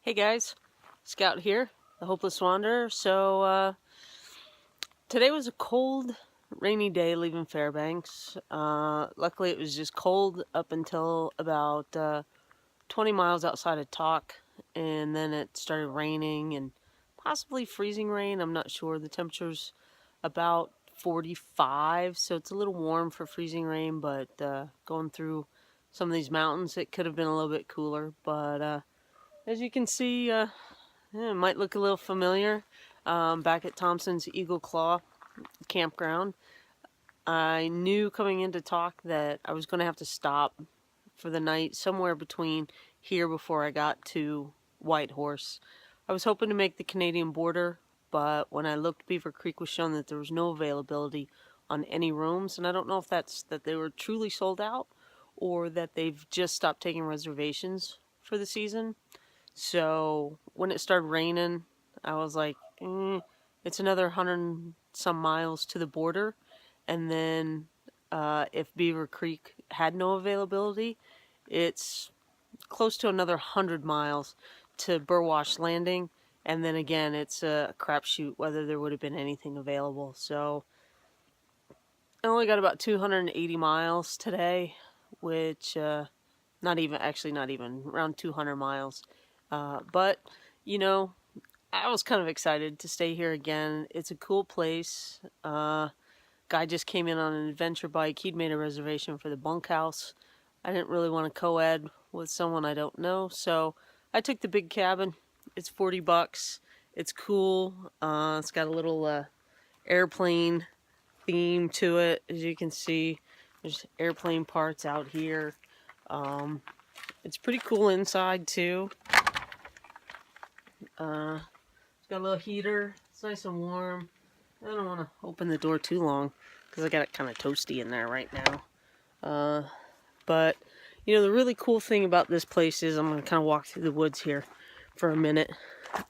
Hey guys, Scout here, the Hopeless Wanderer. Today was a cold, rainy day leaving Fairbanks. Luckily it was just cold up until about 20 miles outside of Talk, and then it started raining and possibly freezing rain. I'm not sure. The temperature's about 45, so it's a little warm for freezing rain, but going through some of these mountains it could have been a little bit cooler, but as you can see, it might look a little familiar. Back at Thompsons Eagle Claw Campground, I knew coming into Talk that I was going to have to stop for the night somewhere between here before I got to Whitehorse. I was hoping to make the Canadian border, but when I looked, Beaver Creek was shown that there was no availability on any rooms, and I don't know if that's that they were truly sold out or that they've just stopped taking reservations for the season. So when it started raining, I was like, it's another 100 some miles to the border. And then if Beaver Creek had no availability, it's close to another 100 miles to Burwash Landing. And then again, it's a crapshoot whether there would have been anything available. So I only got about 280 miles today, which not even around 200 miles. But, you know, I was kind of excited to stay here again. It's a cool place. Guy just came in on an adventure bike. He'd made a reservation for the bunkhouse. I didn't really want to co-ed with someone I don't know, so I took the big cabin. It's $40. It's cool. It's got a little airplane theme to it. As you can see, there's airplane parts out here. It's pretty cool inside too. It's got a little heater. It's nice and warm. I don't want to open the door too long because I got it kind of toasty in there right now. But, you know, the really cool thing about this place is, I'm going to kind of walk through the woods here for a minute.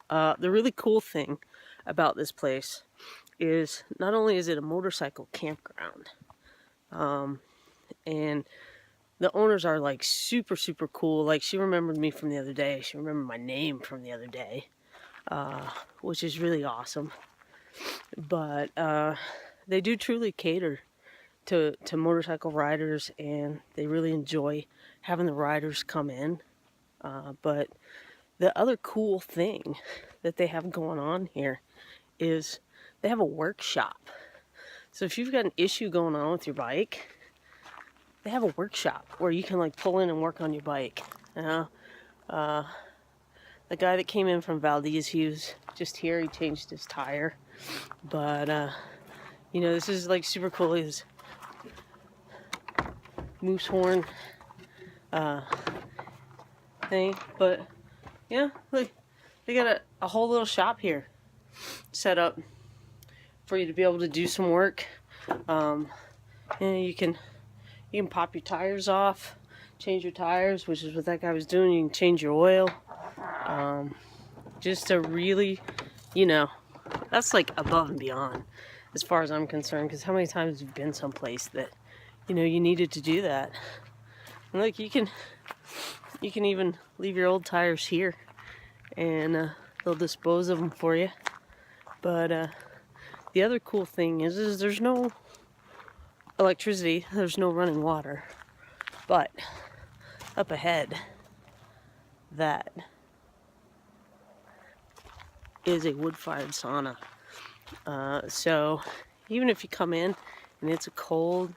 The really cool thing about this place is not only is it a motorcycle campground, and the owners are like super cool. Like, she remembered me from the other day. She remembered my name from the other day, which is really awesome. But they do truly cater to motorcycle riders, and they really enjoy having the riders come in. But the other cool thing that they have going on here is they have a workshop. So if you've got an issue going on with your bike, they have a workshop where you can like pull in and work on your bike. The guy that came in from Valdez, he was just here. He changed his tire, but you know, this is like super cool. His moose horn thing, but yeah, look, they got a whole little shop here set up for you to be able to do some work. And you can pop your tires off, change your tires, which is what that guy was doing. You can change your oil. Just to really, you know, that's like above and beyond as far as I'm concerned, because how many times have you been someplace that, you know, you needed to do that? And look, you can even leave your old tires here, and they'll dispose of them for you. But the other cool thing is there's no electricity, there's no running water, but up ahead, that is a wood-fired sauna. So even if you come in and it's a cold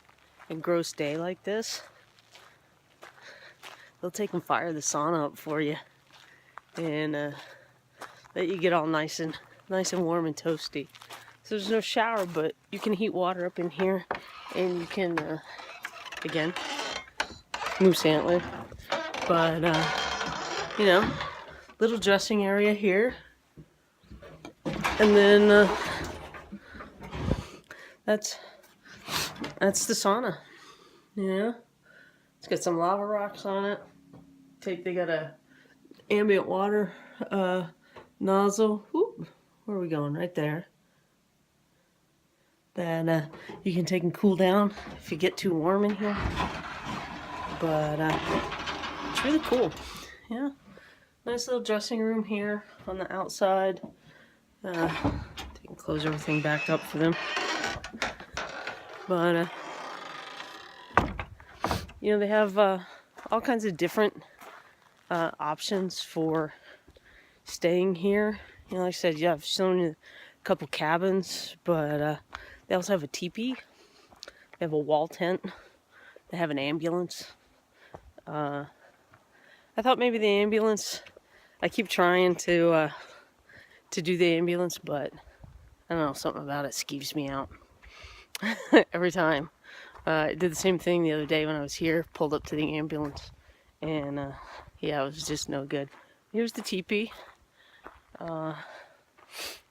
and gross day like this, they'll take and fire the sauna up for you, and let you get all nice and warm and toasty. So there's no shower, but you can heat water up in here, and you can again, moose antler, but you know, little dressing area here, and then that's the sauna. Yeah, it's got some lava rocks on it. They got a ambient water nozzle. Whoop, where are we going? Right there. That you can take and cool down if you get too warm in here. But it's really cool. Yeah. Nice little dressing room here on the outside. They can close everything back up for them. But, you know, they have all kinds of different options for staying here. You know, like I said, yeah, I've shown you a couple cabins, but they also have a teepee. They have a wall tent. They have an ambulance. I thought maybe the ambulance, I keep trying to do the ambulance, but I don't know, something about it skeeves me out every time. I did the same thing the other day when I was here, pulled up to the ambulance, and yeah, it was just no good. Here's the teepee.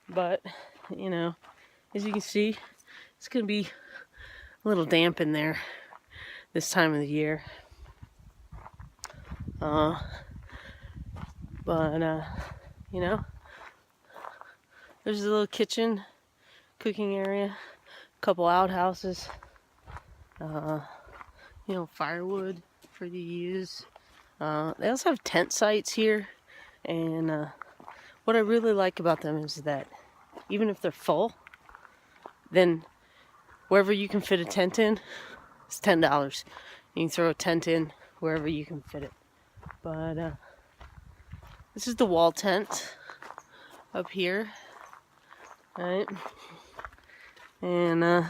But, you know, as you can see, it's going to be a little damp in there this time of the year. You know, there's a little kitchen, cooking area, a couple outhouses, you know, firewood for you to use. They also have tent sites here, and what I really like about them is that even if they're full, then wherever you can fit a tent in, it's $10. You can throw a tent in wherever you can fit it. But this is the wall tent up here, right? And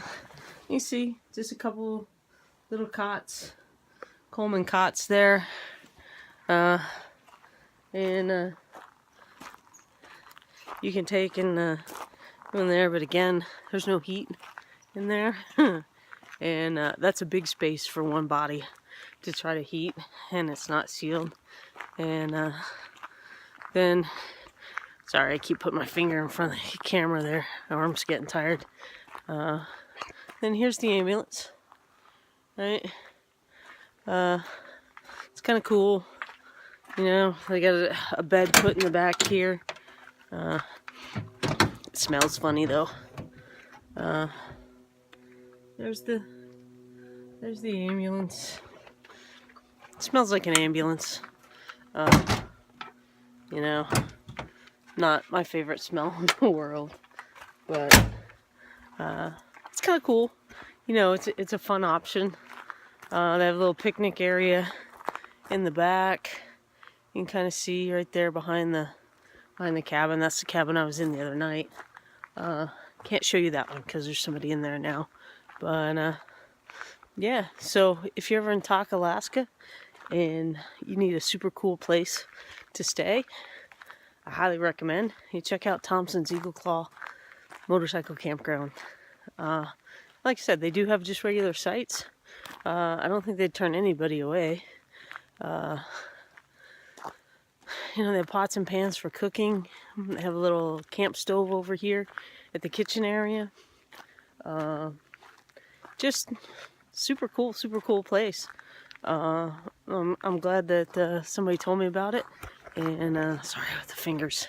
you see just a couple little cots, Coleman cots there, and you can take and go in there, but again, there's no heat in there. And that's a big space for one body to try to heat, and it's not sealed. And then, sorry, I keep putting my finger in front of the camera there. My arm's getting tired. Then here's the ambulance, right? It's kind of cool. You know, they got a bed put in the back here. It smells funny though. There's the ambulance. It smells like an ambulance. You know, not my favorite smell in the world, but it's kind of cool. You know, it's a fun option. They have a little picnic area in the back. You can kind of see right there behind the cabin. That's the cabin I was in the other night. Can't show you that one because there's somebody in there now. But yeah, so if you're ever in Tok, Alaska, and you need a super cool place to stay, I highly recommend you check out Thompsons Eagle Claw Motorcycle Campground. Like I said, they do have just regular sites. I don't think they'd turn anybody away. You know, they have pots and pans for cooking. They have a little camp stove over here at the kitchen area. Just super cool place. I'm glad that somebody told me about it. And sorry with the fingers.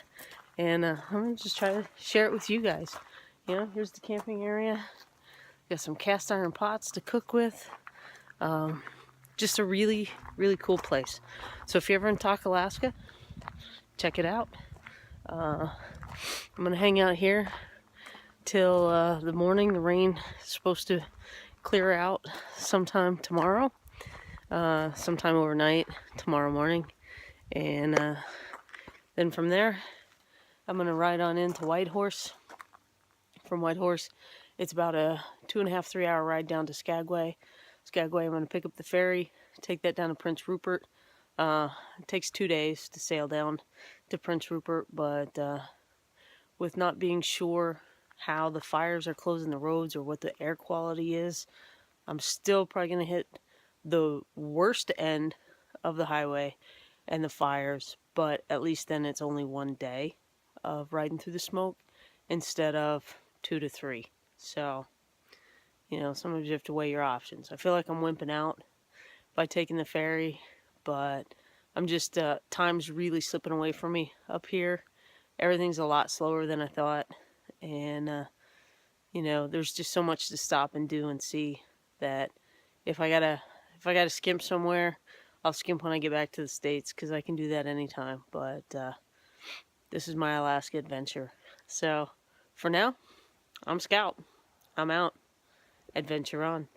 And I'm gonna just try to share it with you guys. You know, here's the camping area. Got some cast iron pots to cook with. Just a really cool place. So if you're ever in Tok, Alaska, check it out. I'm gonna hang out here till the morning. The rain is supposed to clear out sometime tomorrow, sometime overnight tomorrow morning, and then from there I'm gonna ride on into Whitehorse. From Whitehorse, it's about a 2.5-3 hour ride down to Skagway. I'm gonna pick up the ferry, take that down to Prince Rupert. It takes 2 days to sail down to Prince Rupert, but with not being sure how the fires are closing the roads or what the air quality is, I'm still probably going to hit the worst end of the highway and the fires, but at least then it's only 1 day of riding through the smoke instead of 2 to 3. So, you know, sometimes you have to weigh your options. I feel like I'm wimping out by taking the ferry, but I'm just, time's really slipping away from me up here. Everything's a lot slower than I thought, and you know, there's just so much to stop and do and see that if I gotta skimp somewhere, I'll skimp when I get back to the States because I can do that anytime. But this is my Alaska adventure. So for now, I'm Scout. I'm out. Adventure on.